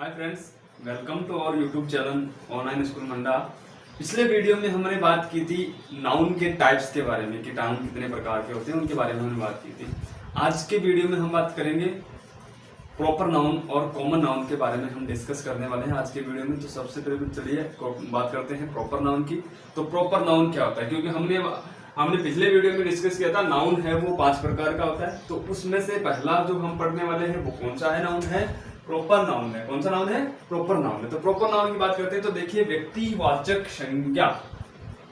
Hi friends, welcome to our YouTube channel online school Manda. पिछले video में हमने बात की थी नाउन के टाइप्स के बारे में कि नाउन कितने प्रकार के होते हैं, उनके बारे में हमने बात की थी। आज के वीडियो में हम बात करेंगे प्रॉपर नाउन और कॉमन नाउन के बारे में हम डिस्कस करने वाले हैं आज के वीडियो में। तो सबसे पहले चलिए बात करते हैं प्रॉपर नाउन की। तो प्रॉपर नाउन क्या होता है, क्योंकि हमने पिछले वीडियो में डिस्कस किया था नाउन है वो 5 प्रकार का होता है। तो उसमें से पहला जो हम पढ़ने वाले हैं वो कौन सा है, नाउन है प्रॉपर नाउन है। कौन सा नाउन है? प्रॉपर नाउन है। तो प्रॉपर नाउन की बात करते हैं तो देखिए व्यक्तिवाचक संज्ञा।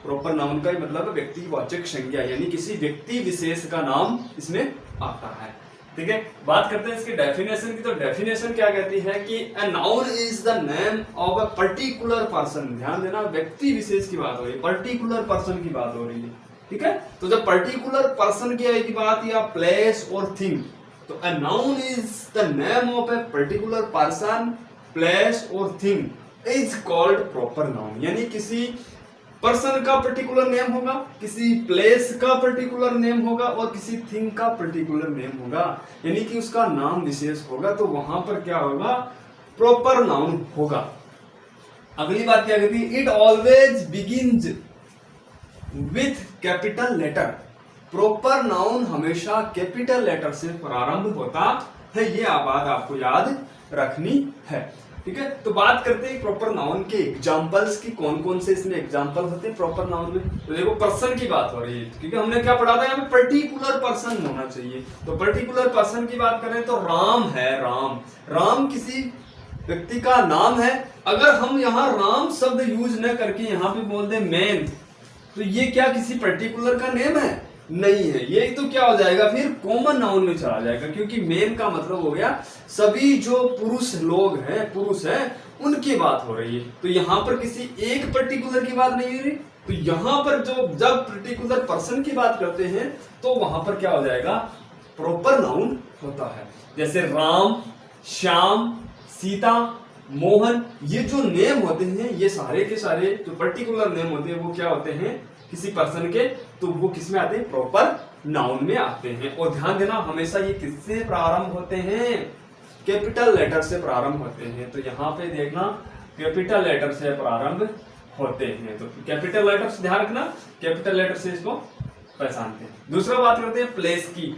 प्रॉपर नाउन का मतलब व्यक्तिवाचक संज्ञा, यानी किसी व्यक्ति विशेष का नाम इसमें आता है। ठीक है, बात करते हैं इसकी डेफिनेशन की। तो डेफिनेशन क्या कहती है कि a noun is the name of a particular person. ध्यान देना, व्यक्ति विशेष की बात हो रही है, पर्टिकुलर पर्सन की बात हो रही है। ठीक है, तो जब पर्टिकुलर पर्सन की आएगी बात या प्लेस और थिंग, तो a noun is the name of a particular person, place or thing is called proper noun। यानी किसी पर्सन का पर्टिकुलर नेम होगा, किसी प्लेस का पर्टिकुलर नेम होगा और किसी थिंग का पर्टिकुलर नेम होगा, यानी कि उसका नाम विशेष होगा, तो वहां पर क्या होगा? प्रॉपर नाउन होगा। अगली बात क्या कहती है? It always begins with capital letter. Proper noun हमेशा कैपिटल लेटर से प्रारंभ होता है, ये बात आपको याद रखनी है। ठीक है, तो बात करते हैं प्रॉपर नाउन के एग्जांपल्स की। कौन कौन से इसमें एग्जांपल होते हैं प्रॉपर नाउन में? तो देखो, पर्सन की बात हो रही है, क्योंकि हमने क्या पढ़ा था, यहाँ पे पर्टिकुलर पर्सन होना चाहिए। तो पर्टिकुलर पर्सन की बात करें तो राम है। राम किसी व्यक्ति का नाम है। अगर हम यहाँ राम शब्द यूज न करके यहाँ पे बोल दे मैन, तो ये क्या किसी पर्टिकुलर का नेम है? नहीं है। ये तो क्या हो जाएगा, फिर कॉमन नाउन में चला जाएगा, क्योंकि मेन का मतलब हो गया सभी जो पुरुष लोग हैं, पुरुष हैं, उनकी बात हो रही है। तो यहाँ पर किसी एक पर्टिकुलर की बात नहीं हो रही। तो यहाँ पर जब पर्टिकुलर पर्सन की बात करते हैं तो वहां पर क्या हो जाएगा? प्रॉपर नाउन होता है। जैसे राम, श्याम, सीता, मोहन, ये जो नेम होते हैं, ये सारे के सारे जो पर्टिकुलर नेम होते हैं वो क्या होते हैं? किसी पर्सन के, तो वो किस में आते हैं? प्रॉपर नाउन में आते हैं। और ध्यान देना, हमेशा ये किससे प्रारंभ होते हैं? कैपिटल लेटर से प्रारंभ होते हैं। तो यहाँ पे देखना, कैपिटल लेटर से प्रारंभ होते हैं। तो कैपिटल लेटर से ध्यान रखना, कैपिटल लेटर से इसको पहचानते हैं। दूसरा बात करते हैं प्लेस की,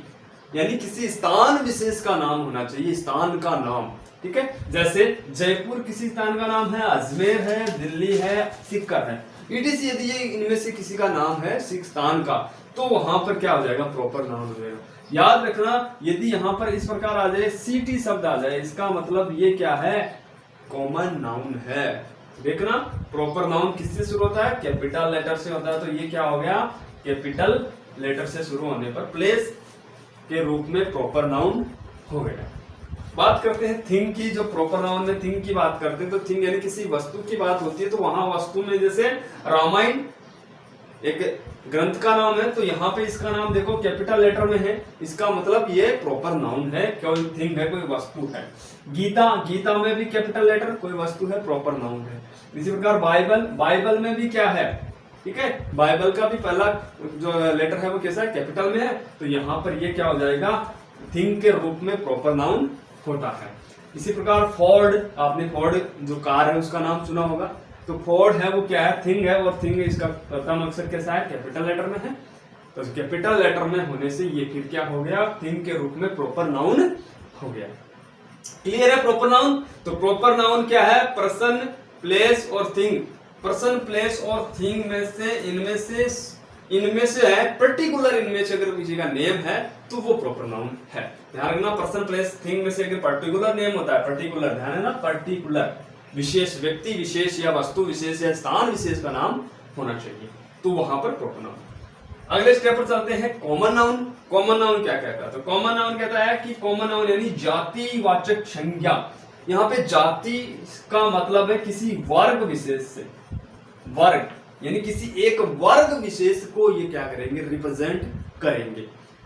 यानी किसी स्थान विशेष का नाम होना चाहिए, स्थान का नाम। ठीक है, जैसे जयपुर किसी स्थान का नाम है, अजमेर है, दिल्ली है, सिक्कर है, इट यदि ये इनमें से किसी का नाम है स्थान का, तो वहां पर क्या हो जाएगा? प्रॉपर नाउन हो जाएगा। याद रखना, यदि यहां पर इस प्रकार आ जाए, सिटी शब्द आ जाए, इसका मतलब ये क्या है? कॉमन नाउन है। देखना, प्रॉपर नाउन किससे शुरू होता है? कैपिटल लेटर से होता है। तो ये क्या हो गया? कैपिटल लेटर से शुरू होने पर प्लेस के रूप में प्रॉपर नाउन हो गया। बात करते हैं थिंग की। जो प्रॉपर नाउन में थिंग की बात करते हैं, तो थिंग यानी किसी वस्तु की बात होती है। तो वहां वस्तु में जैसे रामायण एक ग्रंथ का नाम है, तो यहाँ पे इसका नाम देखो कैपिटल लेटर में है, इसका मतलब ये प्रॉपर नाउन है, कोई थिंग है, कोई वस्तु है। गीता में भी कैपिटल लेटर, कोई वस्तु है, प्रॉपर नाउन है। इसी प्रकार बाइबल में भी क्या है? ठीक है, बाइबल का भी पहला जो लेटर है वो कैसा है? कैपिटल में है। तो यहाँ पर ये क्या हो जाएगा? थिंग के रूप में प्रॉपर नाउन होता है। इसी प्रकार फोर्ड, आपने फोर्ड जो कार है उसका नाम सुना होगा, तो फोर्ड है वो क्या है? थिंग है, और थिंग इसका प्रथम अक्षर कैसा है? कैपिटल लेटर में है। तो कैपिटल लेटर में होने से ये फिर क्या हो गया? थिंग के रूप में प्रॉपर नाउन हो गया। क्लियर है प्रॉपर नाउन? तो प्रॉपर नाउन क्या है? पर्सन, प्लेस और थिंग। पर्सन, प्लेस और थिंग में से इनमें से है पर्टिकुलर, इनमें से अगर किसी का नेम है तो वो प्रॉपर नाउन है। ध्यान रखना, पर्सन, प्लेस, थिंग में से अगर पर्टिकुलर नेम होता है, पर्टिकुलर, ध्यान है ना, पर्टिकुलर, विशेष, व्यक्ति विशेष या वस्तु विशेष या स्थान विशेष का नाम होना चाहिए, तो वहां पर प्रॉपर नाउन। अगले स्टेप पर चलते हैं कॉमन नाउन। कॉमन नाउन क्या कहता है? तो कॉमन नाउन कहता है कि कॉमन नाउन यानी जातिवाचक संज्ञा। यहाँ पे जाति का मतलब है किसी वर्ग विशेष से, वर्ग यानी किसी एक वर्ग विशेष को ये क्या करेंगे? रिप्रेजेंट करेंगे।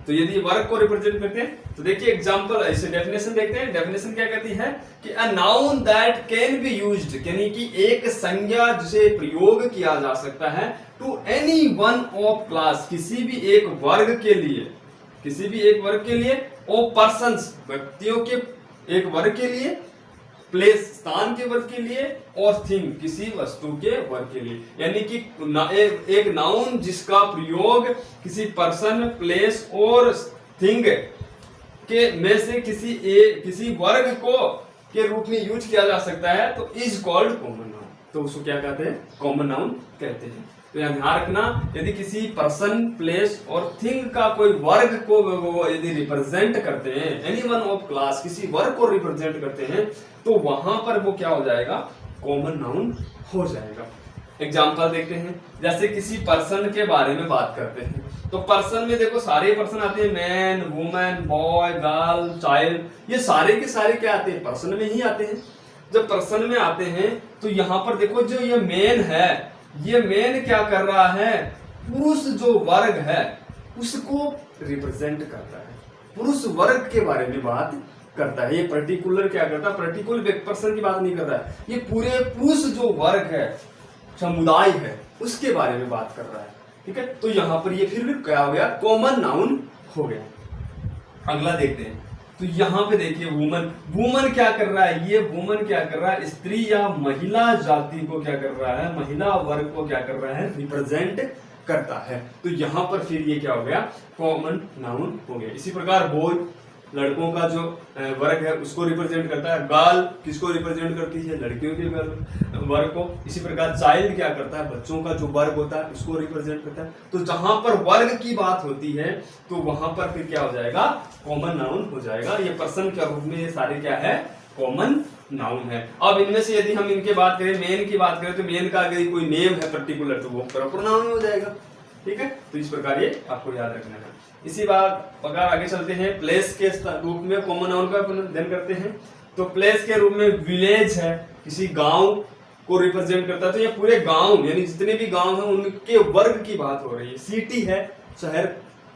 तो यदि वर्ग को रिप्रेजेंट करते हैं तो देखिए एग्जांपल, ऐसे डेफिनेशन देखते हैं। डेफिनेशन क्या कहती है कि a noun that can be used, यानी कि एक संज्ञा जिसे प्रयोग किया जा सकता है, to any one of class, किसी भी एक वर्ग के लिए, किसी भी एक वर्ग के लिए, ऑफ पर्संस, व्यक्तियों के एक वर्ग के लिए, प्लेस स्थान के वर्ग के लिए और थिंग किसी वस्तु के वर्ग के लिए। यानी कि एक नाउन जिसका प्रयोग किसी पर्सन, प्लेस और थिंग के में से किसी वर्ग को के रूप में यूज किया जा सकता है तो इज कॉल्ड कॉमन नाउन। तो उसको क्या कहते हैं? कॉमन नाउन कहते हैं। तो यहाँ ध्यान रखना, यदि किसी पर्सन, प्लेस और थिंग का कोई वर्ग को यदि रिप्रेजेंट करते हैं, एनी वन ऑफ क्लास किसी वर्ग को रिप्रेजेंट करते हैं, तो वहां पर वो क्या हो जाएगा? कॉमन नाउन हो जाएगा। एग्जाम्पल देखते हैं, जैसे किसी पर्सन के बारे में बात करते हैं तो पर्सन में देखो सारे पर्सन आते हैं, man, women, boy, girl, child, ये सारे के सारे क्या आते हैं? पर्सन में ही आते हैं। जब पर्सन में आते हैं तो यहाँ पर देखो जो ये मैन है, ये मैन क्या कर रहा है? पुरुष जो वर्ग है उसको रिप्रेजेंट करता है, पुरुष वर्ग के बारे में बात करता है। ये पर्टिकुलर क्या करता है? पर्टिकुलर पर्सन की बात नहीं कर रहा है, ये पूरे पुरुष जो वर्ग है, समुदाय है, उसके बारे में बात कर रहा है। ठीक है, तो यहां पर ये फिर क्या हो गया? कॉमन नाउन हो गया। अगला देखते हैं, तो यहां पे देखिए वुमन, वुमन क्या कर रहा है? ये वुमन क्या कर रहा है? स्त्री या महिला जाति को क्या कर रहा है? महिला वर्ग को क्या कर रहा है? रिप्रेजेंट करता है। तो यहां पर फिर ये क्या हो गया? कॉमन नाउन हो गया। इसी प्रकार बॉय लड़कों का जो वर्ग है उसको रिप्रेजेंट करता है, गर्ल किसको रिप्रेजेंट करती है? लड़कियों के वर्ग को। इसी प्रकार चाइल्ड क्या करता है? बच्चों का जो वर्ग होता है उसको रिप्रेजेंट करता है। तो जहां पर वर्ग की बात होती है तो वहां पर फिर क्या हो जाएगा? कॉमन नाउन हो जाएगा। ये पर्सन के रूप में ये सारे क्या है? कॉमन नाउन है। अब इनमें से यदि हम इनके बात करें, मेन की बात करें, तो मेन का अगर कोई नेम है पर्टिकुलर तो वो प्रॉपर नाउन हो जाएगा। ठीक है, तो इस प्रकार ये आपको याद रखना है। इसी बात अगर आगे चलते हैं, प्लेस के रूप में कॉमन नाउन का अध्ययन करते हैं। तो प्लेस के रूप में विलेज है, किसी गांव को रिप्रेजेंट करता है, तो ये पूरे गांव यानी जितने भी गांव हैं उनके वर्ग की बात हो रही है। सिटी है, शहर,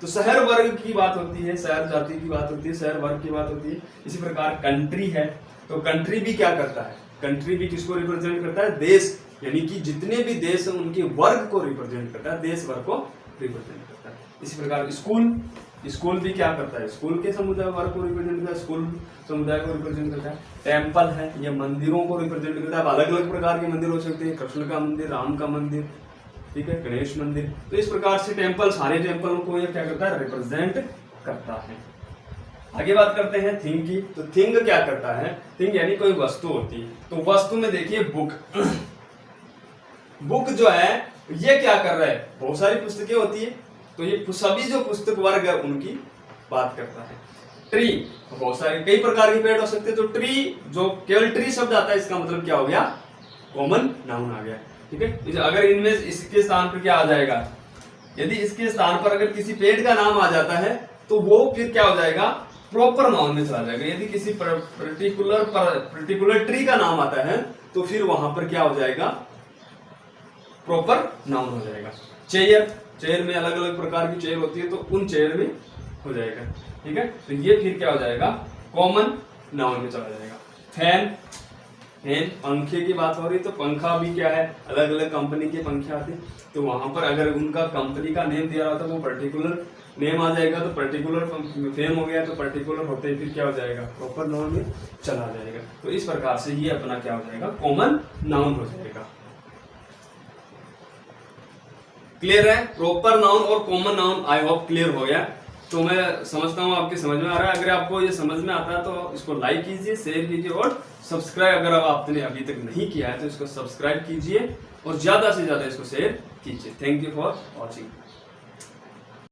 तो शहर वर्ग की बात होती है, शहर जाति की बात होती है, शहर वर्ग की बात होती है। इसी प्रकार कंट्री है, तो कंट्री भी क्या करता है? कंट्री भी किसको रिप्रेजेंट करता है? देश, यानी कि जितने भी देश हैं उनके वर्ग को रिप्रेजेंट करता है, देश वर्ग को रिप्रेजेंट करता है। इसी प्रकार स्कूल, स्कूल भी क्या करता है? स्कूल के समुदाय वर्ग को रिप्रेजेंट करता है, स्कूल समुदाय को रिप्रेजेंट करता है। टेम्पल है, ये मंदिरों को रिप्रेजेंट करता है। अलग अलग प्रकार के मंदिर हो सकते हैं, कृष्ण का मंदिर, राम का मंदिर, ठीक है, गणेश मंदिर। तो इस प्रकार से टेम्पल, सारे टेम्पलों को ये क्या करता है? रिप्रेजेंट करता है। आगे बात करते हैं थिंग की। तो थिंग क्या करता है? थिंग यानी कोई वस्तु होती है। तो वस्तु में देखिए बुक, बुक जो है ये क्या कर रहा है? बहुत सारी पुस्तकें होती है, तो ये सभी जो पुस्तक वर्ग है उनकी बात करता है। ट्री, बहुत सारे कई प्रकार के पेड़ हो सकते हैं, तो ट्री जो केवल ट्री शब्द आता है इसका मतलब क्या हो गया? कॉमन नाउन आ गया। ठीक है, अगर इनमें इसके स्थान पर क्या आ जाएगा? यदि इसके स्थान पर अगर किसी पेड़ का नाम आ जाता है तो वो फिर क्या हो जाएगा? प्रॉपर नाउन में चला जाएगा। यदि किसी पर्टिकुलर ट्री का नाम आता है तो फिर वहां पर क्या हो जाएगा? प्रॉपर नाउन हो जाएगा। चेयर, चेयर में अलग अलग प्रकार की चेयर होती है, तो उन चेयर में हो जाएगा। ठीक है, तो ये फिर क्या हो जाएगा? कॉमन नाउन में चला जाएगा। फैन, फैन पंखे की बात हो रही है, तो पंखा भी क्या है? अलग अलग कंपनी के पंखे आते हैं, तो वहां पर अगर उनका कंपनी का नेम दिया होता है वो पर्टिकुलर नेम आ जाएगा, तो पर्टिकुलर फैन हो गया, तो पर्टिकुलर होते ही फिर क्या हो जाएगा? प्रॉपर नाउन में चला जाएगा। तो इस प्रकार से ये अपना क्या हो जाएगा? कॉमन नाउन हो जाएगा। क्लियर है? प्रॉपर नाउन और common noun I hope clear हो गया। तो मैं समझता हूँ आपके समझ में आ रहा है। अगर आपको ये समझ में आता है तो इसको लाइक कीजिए, शेयर कीजिए और सब्सक्राइब अगर आपने अभी तक नहीं किया है तो इसको सब्सक्राइब कीजिए और ज्यादा से ज्यादा इसको शेयर कीजिए। Thank you for watching.